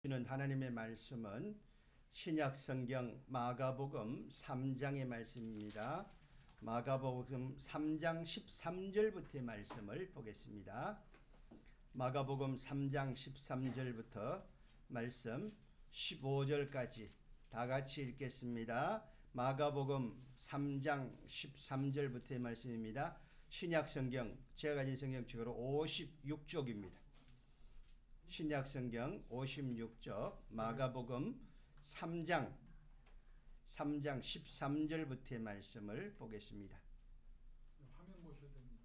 하나님의 말씀은 신약성경 마가복음 3장의 말씀입니다. 마가복음 3장 13절부터의 말씀을 보겠습니다. 마가복음 3장 13절부터 말씀 15절까지 다 같이 읽겠습니다. 마가복음 3장 13절부터의 말씀입니다. 신약성경 제가 가진 성경책으로 56쪽입니다. 신약성경 56쪽 마가복음 3장 13절부터의 말씀을 보겠습니다. 화면 보셔야 됩니다.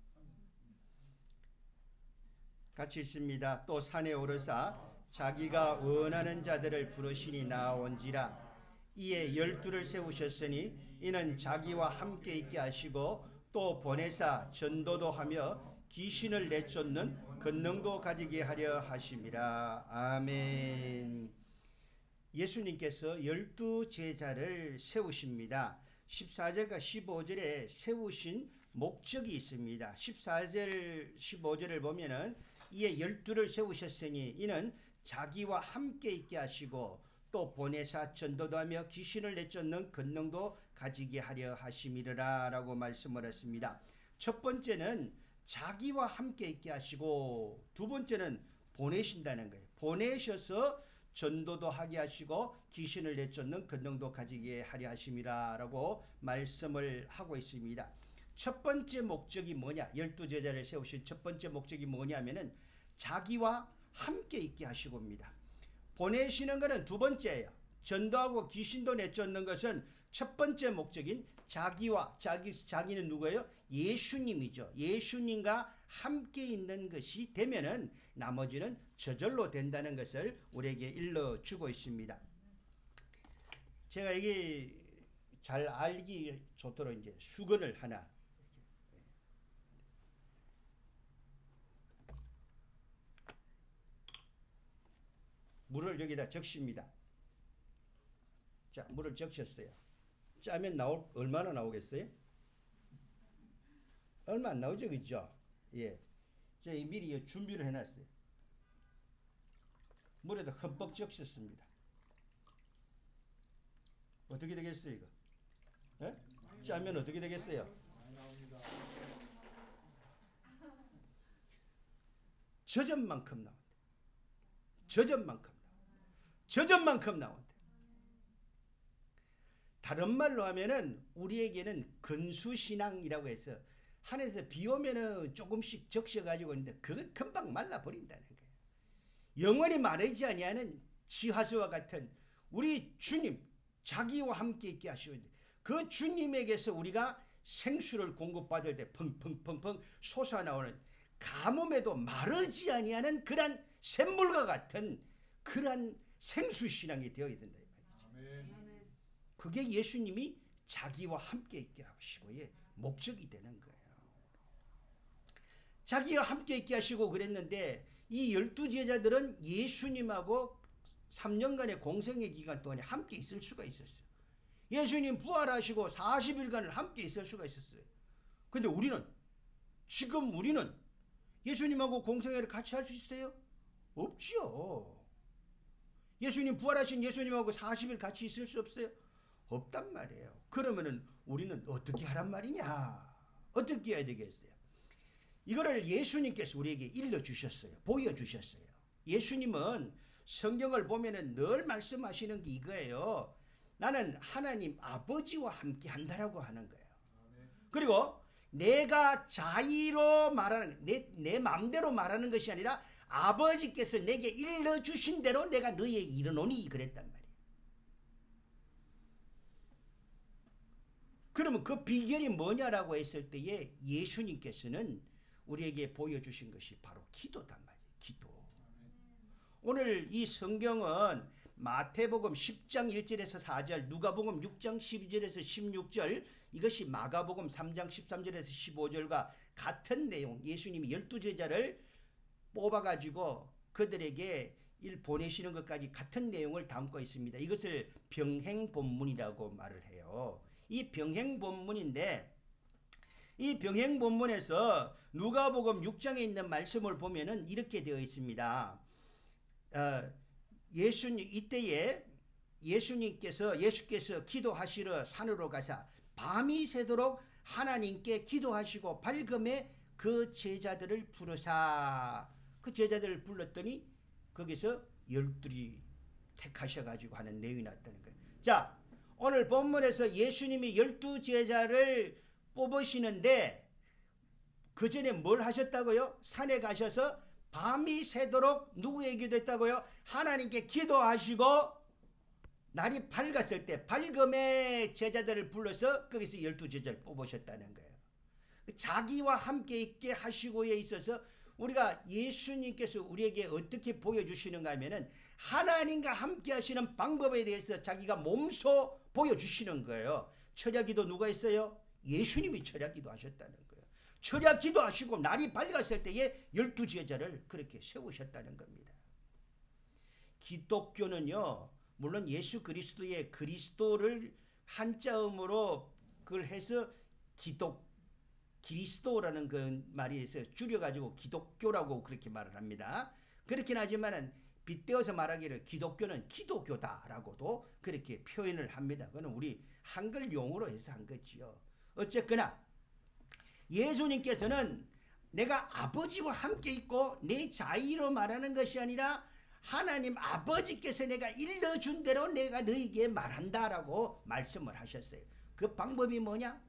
같이 읽습니다. 또 산에 오르사 자기가 원하는 자들을 부르시니 나온지라. 이에 12를 세우셨으니 이는 자기와 함께 있게 하시고 또 보내사 전도도 하며 귀신을 내쫓는 권능도 가지게 하려 하심이라. 아멘. 예수님께서 12제자를 세우십니다. 14절과 15절에 세우신 목적이 있습니다. 14절, 15절을 보면은 이에 12를 세우셨으니 이는 자기와 함께 있게 하시고 또 보내사 전도도 하며 귀신을 내쫓는 권능도 가지게 하려 하심이라 라고 말씀을 했습니다. 첫 번째는 자기와 함께 있게 하시고 두 번째는 보내신다는 거예요. 보내셔서 전도도 하게 하시고 귀신을 내쫓는 권능도 가지게 하려 하심이라 라고 말씀을 하고 있습니다. 첫 번째 목적이 뭐냐? 12제자를 세우신 첫 번째 목적이 뭐냐면은 자기와 함께 있게 하시고입니다. 보내시는 것은 두 번째예요. 전도하고 귀신도 내쫓는 것은 첫 번째 목적인 자기는 누구예요? 예수님이죠. 예수님과 함께 있는 것이 되면은 나머지는 저절로 된다는 것을 우리에게 일러주고 있습니다. 제가 이게 잘 알기 좋도록 이제 수건을 하나 물을 여기다 적십니다. 자, 물을 적셨어요. 짜면 얼마나 나오겠어요? 얼마 안 나오죠, 그죠? 예. 제가 미리 준비를 해놨어요. 물에다 흠뻑 적셨습니다. 어떻게 되겠어요, 이거? 예? 짜면 어떻게 되겠어요? 저전만큼 나온다. 저전만큼 나온다. 다른 말로 하면은 우리에게는 근수신앙이라고 해서 하늘에서 비 오면은 조금씩 적셔가지고 있는데 그건 금방 말라버린다는 거예요. 영원히 마르지 아니하는 지하수와 같은 우리 주님 자기와 함께 있게 하시는데 그 주님에게서 우리가 생수를 공급받을 때 펑펑펑펑 솟아나오는 가뭄에도 마르지 아니하는 그러한 샘물과 같은 그러한 생수신앙이 되어야 된다 이 말이죠. 아멘. 그게 예수님이 자기와 함께 있게 하시고의 목적이 되는 거예요. 자기와 함께 있게 하시고 그랬는데 이 12제자들은 예수님하고 3년간의 공생의 기간 동안에 함께 있을 수가 있었어요. 예수님 부활하시고 40일간을 함께 있을 수가 있었어요. 근데 지금 우리는 예수님하고 공생애를 같이 할 수 있어요? 없죠. 예수님 부활하신 예수님하고 40일 같이 있을 수 없어요? 없단 말이에요. 그러면은 우리는 어떻게 하란 말이냐? 어떻게 해야 되겠어요? 이거를 예수님께서 우리에게 일러주셨어요. 보여주셨어요. 예수님은 성경을 보면은 늘 말씀하시는 게 이거예요. 나는 하나님 아버지와 함께 한다라고 하는 거예요. 그리고 내가 자의로 말하는 내 마음대로 말하는 것이 아니라 아버지께서 내게 일러주신 대로 내가 너희에게 이르노니 그랬단 말이에요. 그러면 그 비결이 뭐냐라고 했을 때에 예수님께서는 우리에게 보여주신 것이 바로 기도단 말이에요. 기도. 오늘 이 성경은 마태복음 10장 1절에서 4절, 누가복음 6장 12절에서 16절, 이것이 마가복음 3장 13절에서 15절과 같은 내용, 예수님이 12제자를 뽑아가지고 그들에게 보내시는 것까지 같은 내용을 담고 있습니다. 이것을 병행본문이라고 말을 해요. 이 병행본문인데 이 병행본문에서 누가복음 6장에 있는 말씀을 보면은 이렇게 되어 있습니다. 이때에 예수께서 기도하시러 산으로 가사 밤이 새도록 하나님께 기도하시고 밝음에 그 제자들을 부르사, 그 제자들을 불렀더니 거기서 12이 택하셔가지고 하는 내용이 나왔다는 거예요. 자, 오늘 본문에서 예수님이 12제자를 뽑으시는데 그 전에 뭘 하셨다고요? 산에 가셔서 밤이 새도록 누구에게 기도했다고요? 하나님께 기도하시고 날이 밝았을 때 밝음에 제자들을 불러서 거기서 12제자를 뽑으셨다는 거예요. 자기와 함께 있게 하시고에 있어서 우리가 예수님께서 우리에게 어떻게 보여주시는가 하면은 하나님과 함께 하시는 방법에 대해서 자기가 몸소 보여주시는 거예요. 철야기도 누가 했어요? 예수님이 철야기도 하셨다는 거예요. 철야기도 하시고 날이 밝았을 때에 12제자를 그렇게 세우셨다는 겁니다. 기독교는요, 물론 예수 그리스도의 그리스도를 한자음으로 그걸 해서 그리스도라는 그 말에서 줄여가지고 기독교라고 그렇게 말을 합니다. 그렇긴 하지만은 빗대어서 말하기를 기독교는 기독교다라고도 그렇게 표현을 합니다. 그거는 우리 한글 용어로 해서 한 거지요. 어쨌거나 예수님께서는 내가 아버지와 함께 있고 내 자의로 말하는 것이 아니라 하나님 아버지께서 내가 일러준 대로 내가 너에게 말한다라고 말씀을 하셨어요. 그 방법이 뭐냐?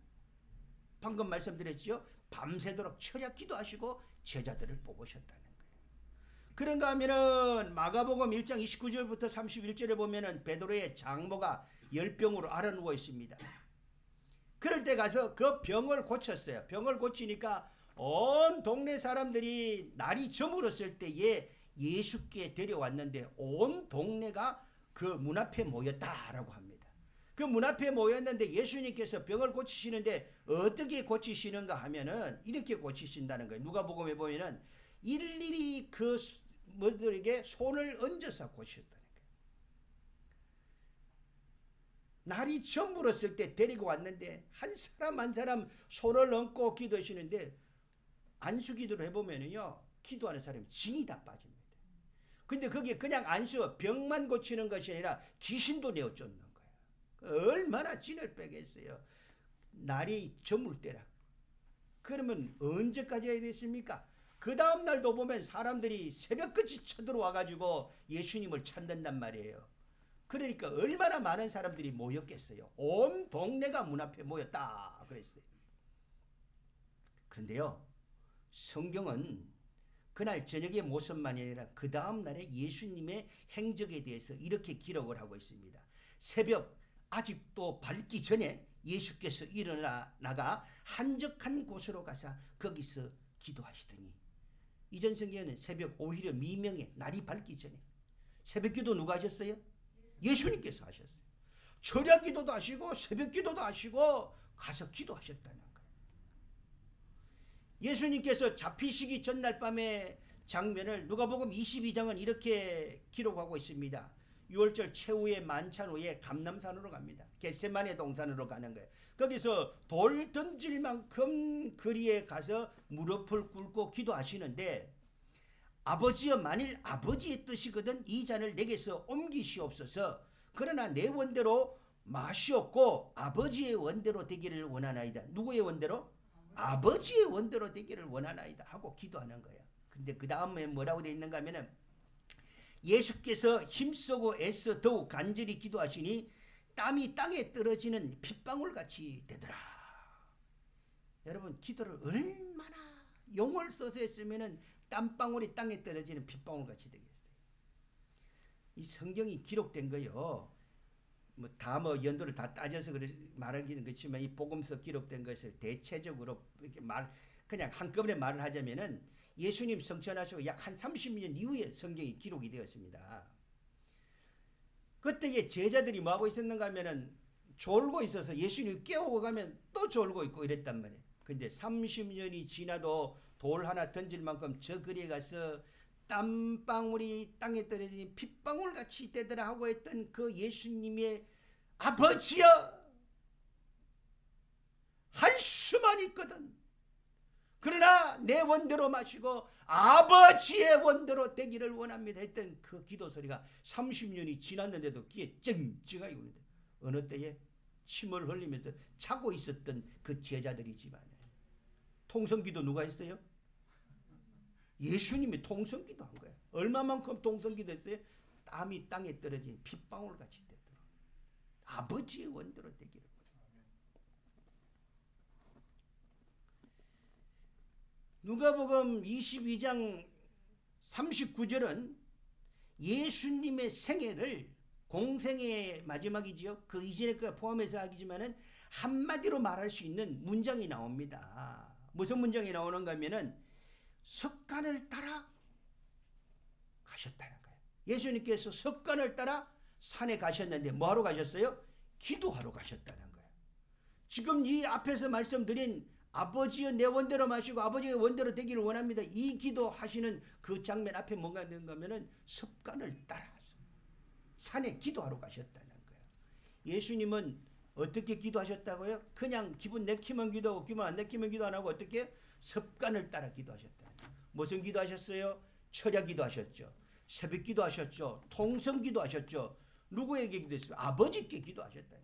방금 말씀드렸죠. 밤새도록 철야 기도하시고 제자들을 뽑으셨다는 거예요. 그런가 하면은 마가복음 1장 29절부터 31절에 보면은 베드로의 장모가 열병으로 앓아누워 있습니다. 그럴 때 가서 그 병을 고쳤어요. 병을 고치니까 온 동네 사람들이 날이 저물었을 때에 예수께 데려왔는데 온 동네가 그 문 앞에 모였다라고 합니다. 그 문 앞에 모였는데 예수님께서 병을 고치시는데 어떻게 고치시는가 하면은 이렇게 고치신다는 거예요. 누가복음에 보면은 일일이 그 뭐들에게 손을 얹어서 고치셨다는 거예요. 날이 저물었을 때 데리고 왔는데 한 사람 한 사람 손을 얹고 기도하시는데 안수기도를 해보면은요, 기도하는 사람이 진이 다 빠집니다. 근데 그게 그냥 안수, 병만 고치는 것이 아니라 귀신도 내어 쫓는 거예요. 얼마나 진을 빼겠어요. 날이 저물 때라. 그러면 언제까지 해야 됐습니까? 그 다음 날도 보면 사람들이 새벽같이 쳐들어와가지고 예수님을 찾는단 말이에요. 그러니까 얼마나 많은 사람들이 모였겠어요. 온 동네가 문 앞에 모였다 그랬어요. 그런데요, 성경은 그날 저녁의 모습만이 아니라 그 다음 날에 예수님의 행적에 대해서 이렇게 기록을 하고 있습니다. 새벽 아직도 밝기 전에 예수께서 일어나가 한적한 곳으로 가서 거기서 기도하시더니, 이전 성경에는 새벽 오히려 미명에 날이 밝기 전에 새벽기도 누가 하셨어요? 예수님께서 하셨어요. 철야기도도 하시고 새벽기도도 하시고 가서 기도하셨다는 거예요. 예수님께서 잡히시기 전날 밤의 장면을 누가복음 22장은 이렇게 기록하고 있습니다. 6월절 최후의 만찬 후에 감람산으로 갑니다. 겟세마네 동산으로 가는 거예요. 거기서 돌 던질 만큼 거리에 가서 무릎을 꿇고 기도하시는데, 아버지여, 만일 아버지의 뜻이거든 이 잔을 내게서 옮기시옵소서. 그러나 내 원대로 마시옵고 아버지의 원대로 되기를 원하나이다. 누구의 원대로? 아버지의 원대로 되기를 원하나이다 하고 기도하는 거예요. 근데 그 다음에 뭐라고 되어 있는가 하면은 예수께서 힘쓰고 애써 더욱 간절히 기도하시니 땀이 땅에 떨어지는 핏방울같이 되더라. 여러분, 기도를 얼마나 용을 써서 했으면은 땀방울이 땅에 떨어지는 핏방울같이 되겠어요. 이 성경이 기록된 거요, 뭐 연도를 다 따져서 말하기는 그렇지만 이 복음서 기록된 것을 대체적으로 이렇게 그냥 한꺼번에 말을 하자면은 예수님 성천하시고 약 한 30년 이후에 성경이 기록이 되었습니다. 그때의 제자들이 뭐하고 있었는가 하면은 졸고 있어서 예수님 깨우고 가면 또 졸고 있고 이랬단 말이에요. 근데 30년이 지나도 돌 하나 던질 만큼 저 거리에 가서 땀방울이 땅에 떨어지니 핏방울같이 되더라 하고 했던 그 예수님의 아버지여, 할 수만 있거든 그러나 내 원대로 마시고 아버지의 원대로 되기를 원합니다 했던 그 기도 소리가 30년이 지났는데도 귀에 쨍쨍하게 울는데 어느 때에 침을 흘리면서 자고 있었던 그 제자들이지만 통성기도 누가 했어요? 예수님이 통성기도 한 거예요. 얼마만큼 통성기도 했어요? 땀이 땅에 떨어진 핏방울 같이 되도록 아버지의 원대로 되기를. 누가복음 22장 39절은 예수님의 생애를 공생의 마지막이지요. 그 이전에 그 포함해서 하기지만은 한마디로 말할 수 있는 문장이 나옵니다. 무슨 문장이 나오는가 하면은 석간을 따라 가셨다는 거예요. 예수님께서 석간을 따라 산에 가셨는데 뭐하러 가셨어요? 기도하러 가셨다는 거예요. 지금 이 앞에서 말씀드린 아버지의 내 원대로 마시고 아버지의 원대로 되기를 원합니다. 이 기도하시는 그 장면 앞에 뭔가 있는가 하면은 섭간을 따라서 산에 기도하러 가셨다는 거예요. 예수님은 어떻게 기도하셨다고요? 그냥 기분 내키면 기도하고 기분 안 내키면 기도 안 하고 어떻게? 섭간을 따라 기도하셨다는 거예요. 무슨 기도하셨어요? 철야 기도하셨죠. 새벽 기도하셨죠. 통성 기도하셨죠. 누구에게 기도했어요? 아버지께 기도하셨다는 거예요.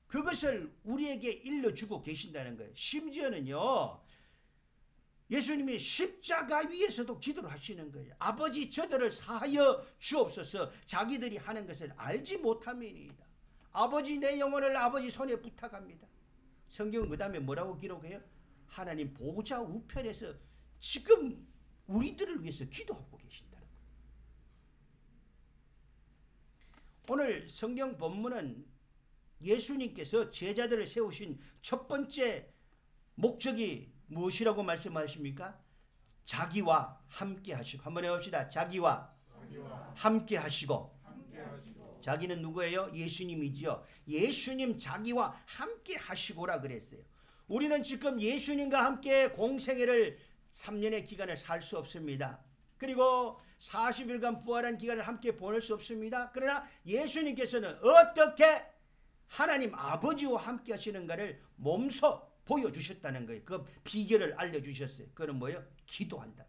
그것을 우리에게 일러주고 계신다는 거예요. 심지어는요, 예수님이 십자가 위에서도 기도를 하시는 거예요. 아버지 저들을 사하여 주옵소서. 자기들이 하는 것을 알지 못함이니이다. 아버지 내 영혼을 아버지 손에 부탁합니다. 성경은 그 다음에 뭐라고 기록해요? 하나님 보좌 우편에서 지금 우리들을 위해서 기도하고 계신다는 거예요. 오늘 성경 본문은 예수님께서 제자들을 세우신 첫 번째 목적이 무엇이라고 말씀하십니까? 자기와 함께 하시고. 한번 해봅시다. 자기와 함께 하시고. 자기는 누구예요? 예수님이지요. 예수님 자기와 함께 하시고라 그랬어요. 우리는 지금 예수님과 함께 공생애를 3년의 기간을 살 수 없습니다. 그리고 40일간 부활한 기간을 함께 보낼 수 없습니다. 그러나 예수님께서는 어떻게 하나님 아버지와 함께 하시는가를 몸소 보여주셨다는 거예요. 그 비결을 알려주셨어요. 그건 뭐예요? 기도한다.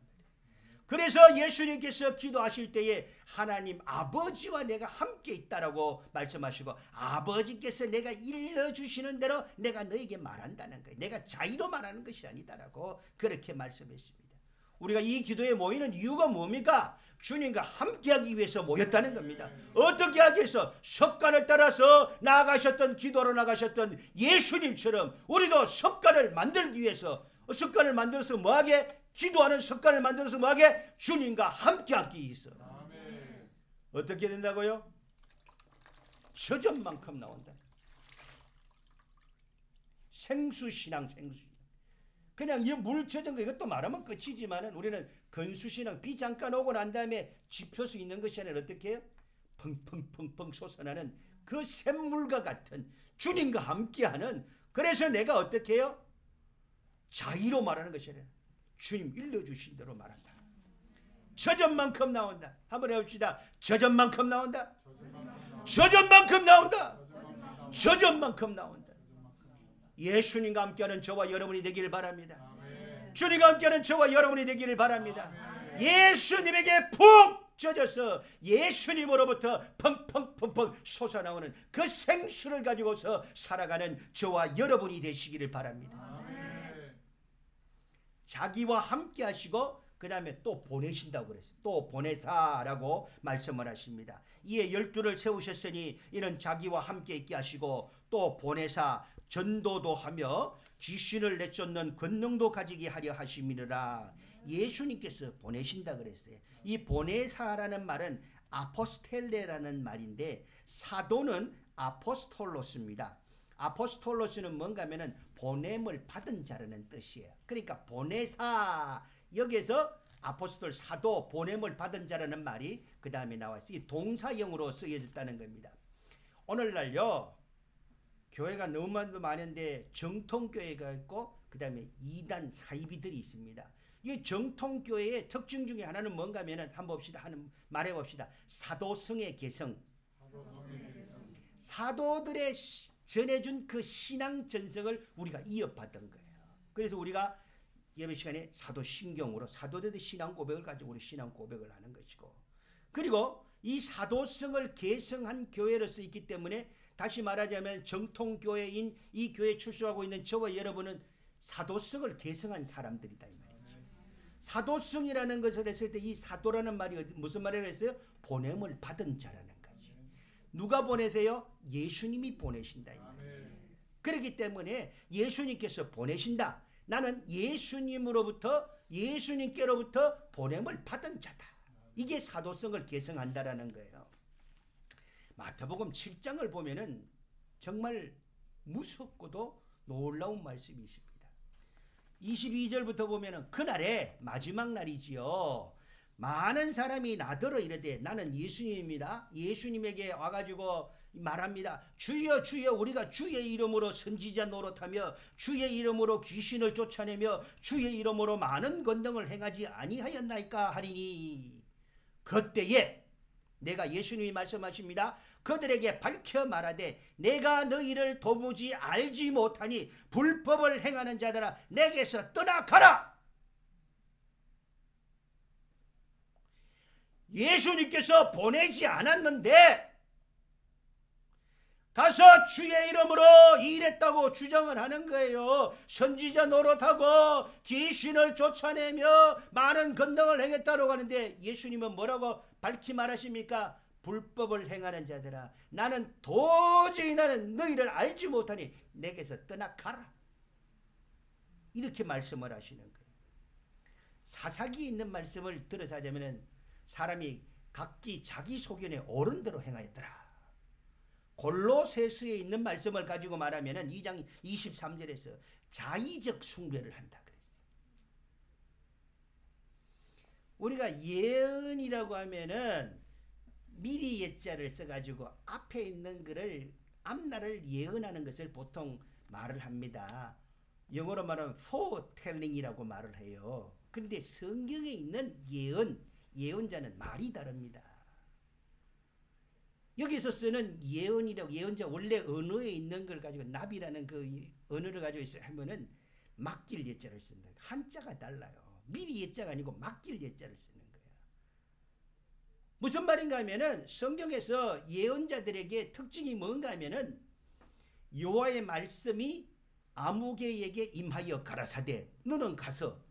그래서 예수님께서 기도하실 때에 하나님 아버지와 내가 함께 있다라고 말씀하시고 아버지께서 내가 일러주시는 대로 내가 너에게 말한다는 거예요. 내가 자의로 말하는 것이 아니다라고 그렇게 말씀했습니다. 우리가 이 기도에 모이는 이유가 뭡니까? 주님과 함께하기 위해서 모였다는 겁니다. 어떻게 하기 위해서? 석간을 따라서 나아가셨던 기도로 나가셨던 예수님처럼 우리도 석간을 만들기 위해서 석간을 만들어서 뭐하게? 기도하는 석간을 만들어서 뭐하게? 주님과 함께하기 위해서. 어떻게 된다고요? 저전만큼 나온다. 생수신앙, 생수신앙. 그냥 이 물 젖은 거 이것도 말하면 끝이지만은 우리는 건수신앙 비 잠깐 오고 난 다음에 지표 수 있는 것이 아니라 어떻게 해요? 펑펑펑펑 솟아나는 그 샘물과 같은 주님과 함께하는. 그래서 내가 어떻게 해요? 자의로 말하는 것이 아니라 주님 일러주신 대로 말한다. 저전만큼 나온다. 한번 해봅시다. 저전만큼 나온다. 저전만큼 나온다. 저전만큼 나온다. 예수님과 함께하는 저와 여러분이 되기를 바랍니다. 아멘. 주님과 함께하는 저와 여러분이 되기를 바랍니다. 아멘. 예수님에게 푹 젖어서 예수님으로부터 펑펑펑펑 솟아나오는 그 생수를 가지고서 살아가는 저와 여러분이 되시기를 바랍니다. 아멘. 자기와 함께 하시고 그 다음에 또 보내신다고 그랬어요. 또 보내사라고 말씀을 하십니다. 이에 12를 세우셨으니 이는 자기와 함께 있게 하시고 또 보내사 전도도 하며 귀신을 내쫓는 권능도 가지게 하려 하심이니라. 예수님께서 보내신다 그랬어요. 이 보내사라는 말은 아포스텔레라는 말인데 사도는 아포스톨로스입니다. 아포스톨로스는 뭔가 하면은 보냄을 받은 자라는 뜻이에요. 그러니까 보내사, 여기에서 아포스톨, 사도, 보냄을 받은 자라는 말이 그 다음에 나와있어요. 이 동사형으로 쓰여졌다는 겁니다. 오늘날요 교회가 너무 많은데 정통교회가 있고 그 다음에 이단 사이비들이 있습니다. 이 정통교회의 특징 중에 하나는 뭔가 하면은 한번 봅시다. 말해봅시다. 사도성의 개성. 사도들의 전해준 그 신앙 전성을 우리가 이어받은 거예요. 그래서 우리가 예배 시간에 사도신경으로 사도들의 신앙 고백을 가지고 우리 신앙 고백을 하는 것이고, 그리고 이 사도성을 계승한 교회로서 있기 때문에 다시 말하자면 정통교회인 이 교회에 출석하고 있는 저와 여러분은 사도성을 계승한 사람들이다 이 말이죠. 사도성이라는 것을 했을 때 이 사도라는 말이 무슨 말이라고 했어요? 보냄을 받은 자라는 거지. 누가 보내세요? 예수님이 보내신다 이 말이에요. 그렇기 때문에 예수님께서 보내신다. 나는 예수님께로부터 보냄을 받은 자다. 이게 사도성을 계승한다라는 거예요. 마태복음 7장을 보면은 정말 무섭고도 놀라운 말씀이 있습니다. 22절부터 보면은 그날에 마지막 날이지요. 많은 사람이 나더러 이르되 나는 예수님입니다. 예수님에게 와가지고 말합니다. 주여 주여 우리가 주의 이름으로 선지자 노릇하며 주의 이름으로 귀신을 쫓아내며 주의 이름으로 많은 권능을 행하지 아니하였나이까 하리니 그때에 내가 예수님이 말씀하십니다. 그들에게 밝혀 말하되 내가 너희를 도무지 알지 못하니 불법을 행하는 자들아 내게서 떠나가라. 예수님께서 보내지 않았는데 가서 주의 이름으로 일했다고 주장을 하는 거예요. 선지자 노릇하고 귀신을 쫓아내며 많은 권능을 행했다고 하는데 예수님은 뭐라고 밝히 말하십니까? 불법을 행하는 자들아 나는 도저히 너희를 알지 못하니 내게서 떠나가라. 이렇게 말씀을 하시는 거예요. 사사기 있는 말씀을 들어서 하자면 사람이 각기 자기 소견에 옳은 대로 행하였더라. 골로새서에 있는 말씀을 가지고 말하면 2장 23절에서 자의적 숭배를 한다 그랬어요. 우리가 예언이라고 하면은 미리 예자를 써가지고 앞에 있는 것을 앞날을 예언하는 것을 보통 말을 합니다. 영어로 말하면 foretelling이라고 말을 해요. 그런데 성경에 있는 예언자는 말이 다릅니다. 여기서 쓰는 예언이라고 예언자 원래 언어에 있는 걸 가지고 나비라는 그 언어를 가지고 있어요 하면은 맡길 예자를 쓴다. 한자가 달라요. 미리 예자가 아니고 맡길 예자를 쓰는 거예요. 무슨 말인가 하면은 성경에서 예언자들에게 특징이 뭔가 하면은 여호와의 말씀이 아무개에게 임하여 가라사대 너는 가서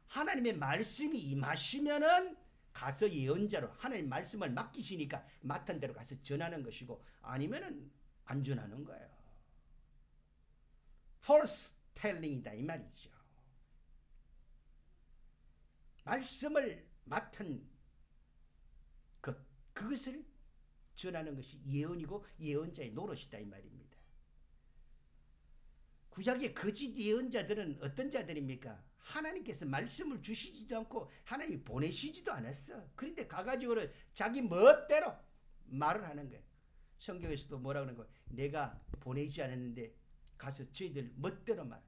하나님의 말씀이 임하시면은 가서 예언자로 하나님 말씀을 맡기시니까 맡은 대로 가서 전하는 것이고 아니면은 안 전하는 거예요. false telling이다 이 말이죠. 말씀을 맡은 그것을 전하는 것이 예언이고 예언자의 노릇이다 이 말입니다. 구약의 거짓 예언자들은 어떤 자들입니까? 하나님께서 말씀을 주시지도 않고 하나님이 보내시지도 않았어. 그런데 가가지고는 자기 멋대로 말을 하는 거예요. 성경에서도 뭐라고 하는 거예요? 내가 보내지 않았는데 가서 저희들 멋대로 말.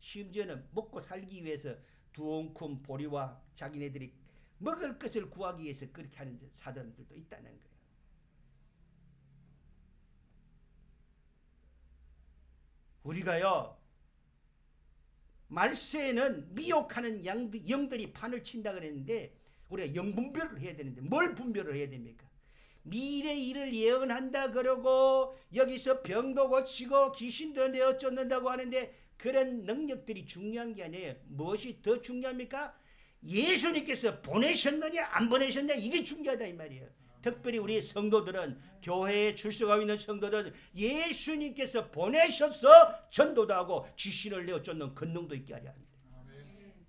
심지어는 먹고 살기 위해서 두옹큼 보리와 자기네들이 먹을 것을 구하기 위해서 그렇게 하는 사람들도 있다는 거예요. 우리가요 말세에는 미혹하는 영들이 판을 친다 그랬는데 우리가 영분별을 해야 되는데 뭘 분별을 해야 됩니까? 미래 일을 예언한다 그러고 여기서 병도 고치고 귀신도 내어쫓는다고 하는데 그런 능력들이 중요한 게 아니에요. 무엇이 더 중요합니까? 예수님께서 보내셨느냐 안 보내셨느냐 이게 중요하다 이 말이에요. 특별히 우리 성도들은 교회에 출석하고 있는 성도들은 예수님께서 보내셔서 전도도 하고 귀신을 내어 쫓는 권능도 있게 하려 합니다.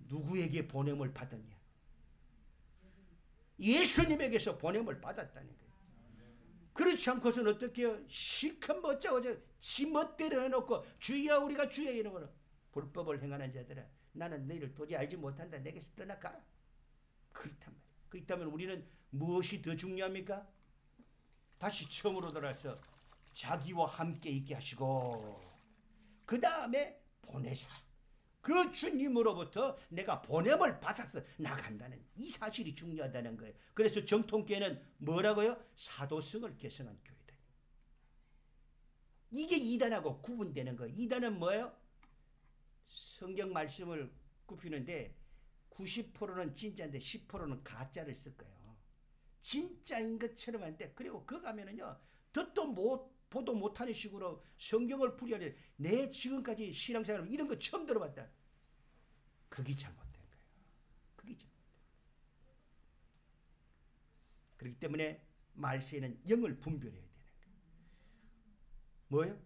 누구에게 보냄을 받았냐? 예수님에게서 보냄을 받았다는 거예요. 그렇지 않고서는 어떻게 해요? 실컷 멋자고 지 멋대로 해놓고 주여 우리가 주의 이름으로 불법을 행하는 자들아 나는 너희를 도저히 알지 못한다. 내게서 떠나가라. 그렇단 말이에요. 그렇다면 우리는 무엇이 더 중요합니까? 다시 처음으로 돌아서 자기와 함께 있게 하시고 그 다음에 보내사 그 주님으로부터 내가 보냄을 받아서 나간다는 이 사실이 중요하다는 거예요. 그래서 정통교회는 뭐라고요? 사도성을 계승한 교회다. 이게 이단하고 구분되는 거예요. 이단은 뭐예요? 성경 말씀을 굽히는데 90%는 진짜인데 10%는 가짜를 쓸 거예요. 진짜인 것처럼 하는데, 그리고 그거 가면은요, 듣도 못 보도 못하는 식으로 성경을 풀이하는, 내 지금까지 신앙생활을 이런 거 처음 들어봤다. 그게 잘못된 거예요. 그게 잘못된 거예요. 그렇기 때문에 말세에는 영을 분별해야 되는 거예요. 뭐예요?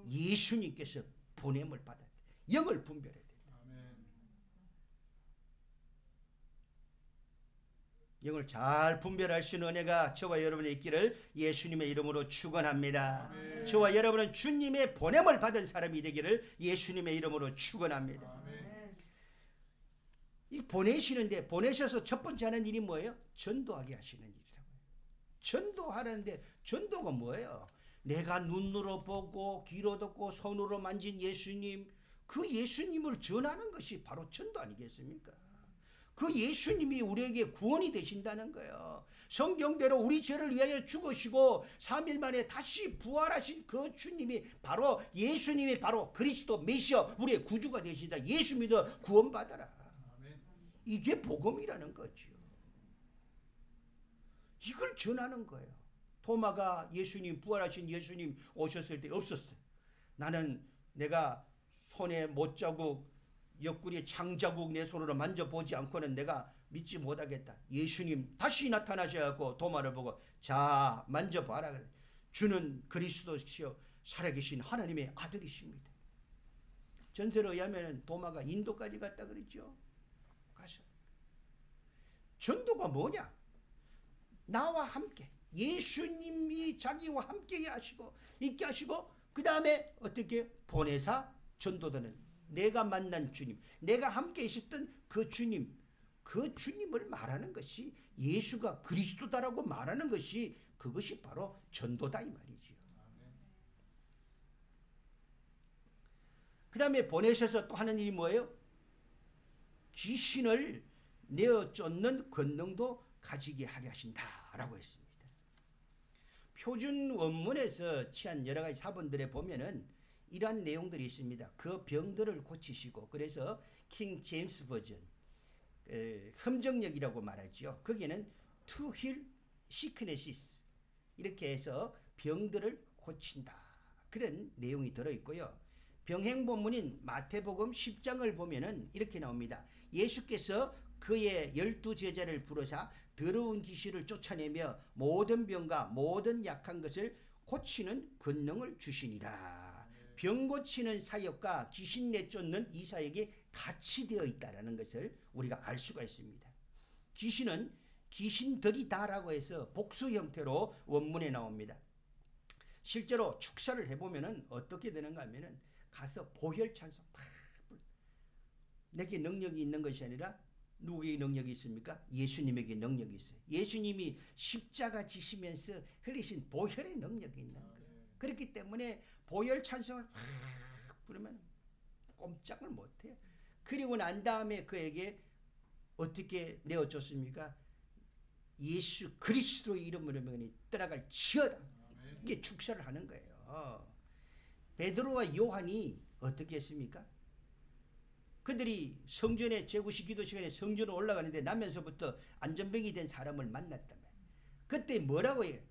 예수님께서 보냄을 받았대. 영을 분별해야 돼요. 영을 잘 분별할 수 있는 은혜가 저와 여러분의 있기를 예수님의 이름으로 축원합니다. 아멘. 저와 여러분은 주님의 보냄을 받은 사람이 되기를 예수님의 이름으로 축원합니다. 아멘. 이 보내시는데, 보내셔서 첫 번째 하는 일이 뭐예요? 전도하게 하시는 일이라고요. 전도하는데, 전도가 뭐예요? 내가 눈으로 보고 귀로 듣고 손으로 만진 예수님, 그 예수님을 전하는 것이 바로 전도 아니겠습니까? 그 예수님이 우리에게 구원이 되신다는 거예요. 성경대로 우리 죄를 위하여 죽으시고 3일 만에 다시 부활하신 그 주님이 바로, 예수님이 바로 그리스도 메시아, 우리의 구주가 되신다. 예수 믿어 구원받아라. 이게 복음이라는 거죠. 이걸 전하는 거예요. 토마가 예수님, 부활하신 예수님 오셨을 때 없었어요. 나는 내가 손에 못자국, 옆구리에 창자국 내 손으로 만져보지 않고는 내가 믿지 못하겠다. 예수님 다시 나타나셔서 도마를 보고, 자, 만져봐라. 주는 그리스도시요 살아계신 하나님의 아들이십니다. 전설에 의하면 도마가 인도까지 갔다 그랬죠. 가서. 전도가 뭐냐? 나와 함께 예수님이 자기와 함께 하시고 있게 하시고, 그 다음에 어떻게 보내사 전도되는, 내가 만난 주님, 내가 함께 있었던 그 주님, 그 주님을 말하는 것이, 예수가 그리스도다라고 말하는 것이, 그것이 바로 전도다 이 말이지요. 그 다음에 보내셔서 또 하는 일이 뭐예요? 귀신을 내어 쫓는 권능도 가지게 하려 하신다라고 했습니다. 표준 원문에서 취한 여러 가지 사본들에 보면은 이러한 내용들이 있습니다. 그 병들을 고치시고, 그래서 킹 제임스 버전, 흠정력이라고 말하죠. 거기에는 to heal sicknesses 이렇게 해서 병들을 고친다, 그런 내용이 들어있고요. 병행 본문인 마태복음 10장을 보면은 이렇게 나옵니다. 예수께서 그의 12제자를 부르사 더러운 귀신을 쫓아내며 모든 병과 모든 약한 것을 고치는 권능을 주시니라. 병 고치는 사역과 귀신 내쫓는 이 사역이 같이 되어 있다는 것을 우리가 알 수가 있습니다. 귀신은 귀신들이다라고 해서 복수 형태로 원문에 나옵니다. 실제로 축사를 해보면 어떻게 되는가 하면, 가서 보혈 찬송, 내게 능력이 있는 것이 아니라 누구에게 능력이 있습니까? 예수님에게 능력이 있어요. 예수님이 십자가 지시면서 흘리신 보혈의 능력이 있는 거예요. 그렇기 때문에 보혈 찬송을 부르면 꼼짝을 못해요. 그리고 난 다음에 그에게 어떻게 내어줬습니까? 예수 그리스도의 이름으로 명하니 떠나갈 지어다. 이게 축사를 하는 거예요. 베드로와 요한이 어떻게 했습니까? 그들이 성전에 제구식 기도 시간에 성전으로 올라가는데 나면서부터 안전병이 된 사람을 만났다며. 그때 뭐라고 해요?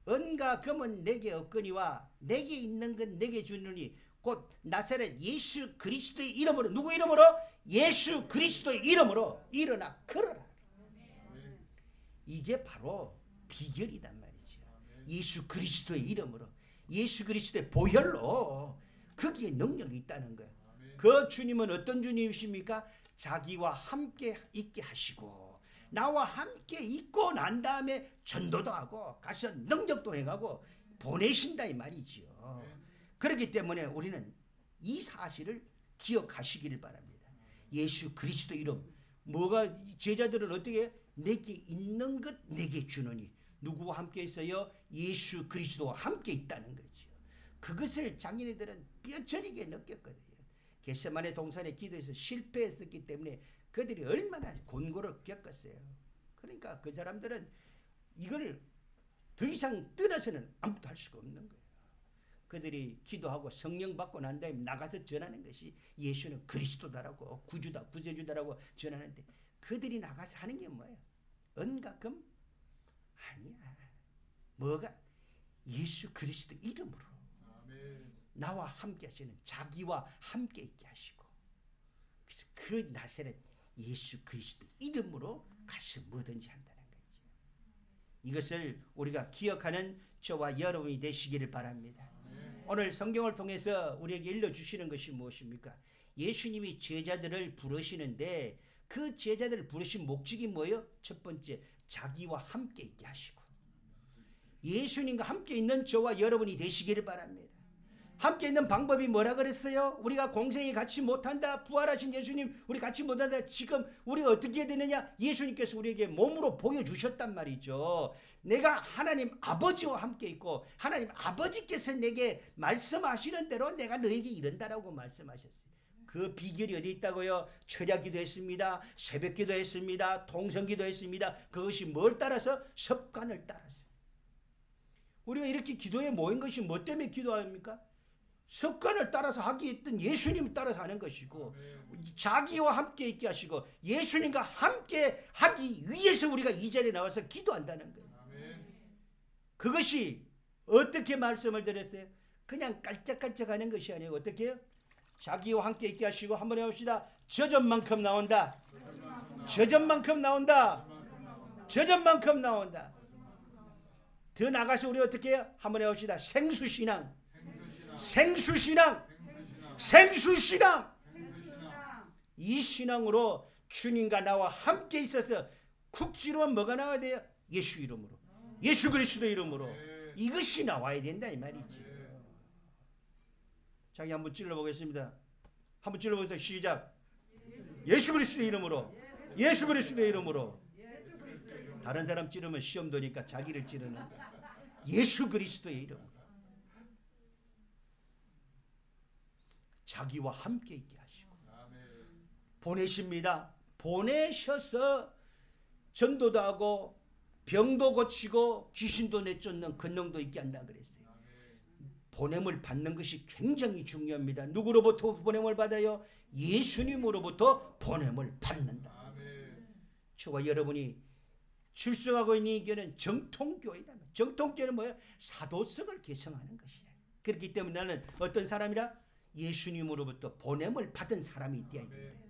은과 금은 내게 없거니와 내게 있는 건 내게 주느니 곧 나사렛 예수 그리스도의 이름으로, 누구 이름으로? 예수 그리스도의 이름으로 일어나 걸어라. 이게 바로 비결이단 말이죠. 예수 그리스도의 이름으로, 예수 그리스도의 보혈로, 거기에 능력이 있다는 거예요. 그 주님은 어떤 주님이십니까? 자기와 함께 있게 하시고, 나와 함께 있고 난 다음에 전도도 하고 가서 능력도 행하고 보내신다 이 말이죠. 그렇기 때문에 우리는 이 사실을 기억하시기를 바랍니다. 예수 그리스도 이름, 뭐가, 제자들은 어떻게, 내게 있는 것 내게 주느니, 누구와 함께 있어요? 예수 그리스도와 함께 있다는 거죠. 그것을 자기네들은 뼈저리게 느꼈거든요. 겟세마네 동산의 기도에서 실패했었기 때문에 그들이 얼마나 곤고를 겪었어요. 그러니까 그 사람들은 이걸 더 이상 떠나서는 아무것도 할 수가 없는 거예요. 그들이 기도하고 성령 받고 난 다음에 나가서 전하는 것이 예수는 그리스도다라고 구주다 구세주다라고 전하는데 그들이 나가서 하는 게 뭐예요? 은가금? 아니야. 뭐가? 예수 그리스도 이름으로 나와 함께 하시는 자기와 함께 있게 하시고 그래서 그 나사렛 예수 그리스도 이름으로 가서 뭐든지 한다는 거죠. 이것을 우리가 기억하는 저와 여러분이 되시기를 바랍니다. 오늘 성경을 통해서 우리에게 일러주시는 것이 무엇입니까? 예수님이 제자들을 부르시는데 그 제자들을 부르신 목적이 뭐예요? 첫 번째, 자기와 함께 있게 하시고 예수님과 함께 있는 저와 여러분이 되시기를 바랍니다. 함께 있는 방법이 뭐라 그랬어요? 우리가 공생에 같이 못한다. 부활하신 예수님 우리 같이 못한다. 지금 우리가 어떻게 해야 되느냐? 예수님께서 우리에게 몸으로 보여주셨단 말이죠. 내가 하나님 아버지와 함께 있고 하나님 아버지께서 내게 말씀하시는 대로 내가 너에게 이른다라고 말씀하셨어요. 그 비결이 어디 있다고요? 철야기도 했습니다. 새벽기도 했습니다. 통성기도 했습니다. 그것이 뭘 따라서? 습관을 따라서. 우리가 이렇게 기도에 모인 것이 뭐 때문에 기도합니까? 습관을 따라서 하기 했던 예수님을 따라서 하는 것이고 자기와 함께 있게 하시고 예수님과 함께 하기 위해서 우리가 이 자리에 나와서 기도한다는 거예요. 그것이 어떻게 말씀을 드렸어요? 그냥 깔짝깔짝 하는 것이 아니고 어떻게 해요? 자기와 함께 있게 하시고 한번 해봅시다. 저전만큼 나온다. 저전만큼 나온다. 저전만큼 나온다. 더 나가서 우리 어떻게 해요? 한번 해봅시다. 생수신앙. 생수신앙. 생수신앙. 이 신앙으로 주님과 나와 함께 있어서 쿡 지르면 뭐가 나와야 돼요? 예수 이름으로. 예수 그리스도 이름으로. 이것이 나와야 된다 이 말이지. 자기 한번 찔러보겠습니다. 한번 찔러보세요. 시작. 예수 그리스도 이름으로. 예수 그리스도 이름으로. 다른 사람 찌르면 시험 도니까 자기를 찌르는 예수 그리스도의 이름. 자기와 함께 있게 하시고 보내십니다. 보내셔서 전도도 하고 병도 고치고 귀신도 내쫓는 권능도 있게 한다 그랬어요. 보냄을 받는 것이 굉장히 중요합니다. 누구로부터 보냄을 받아요? 예수님으로부터 보냄을 받는다. 저와 여러분이 출석하고 있는 이 교회는 정통교회다. 정통교회는 뭐예요? 사도성을 개성하는 것이다. 그렇기 때문에 나는 어떤 사람이라? 예수님으로부터 보냄을 받은 사람이 되어야 된다.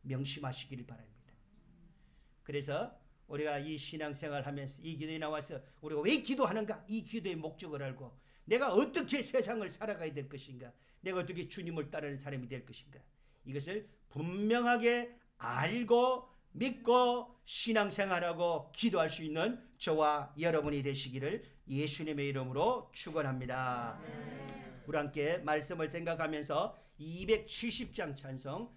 명심하시기를 바랍니다. 그래서 우리가 이 신앙생활을 하면서 이 기도에 나와서 우리가 왜 기도하는가? 이 기도의 목적을 알고 내가 어떻게 세상을 살아가야 될 것인가? 내가 어떻게 주님을 따르는 사람이 될 것인가? 이것을 분명하게 알고 믿고 신앙생활하고 기도할 수 있는 저와 여러분이 되시기를 예수님의 이름으로 축원합니다. 우리 함께 말씀을 생각하면서 270장 찬송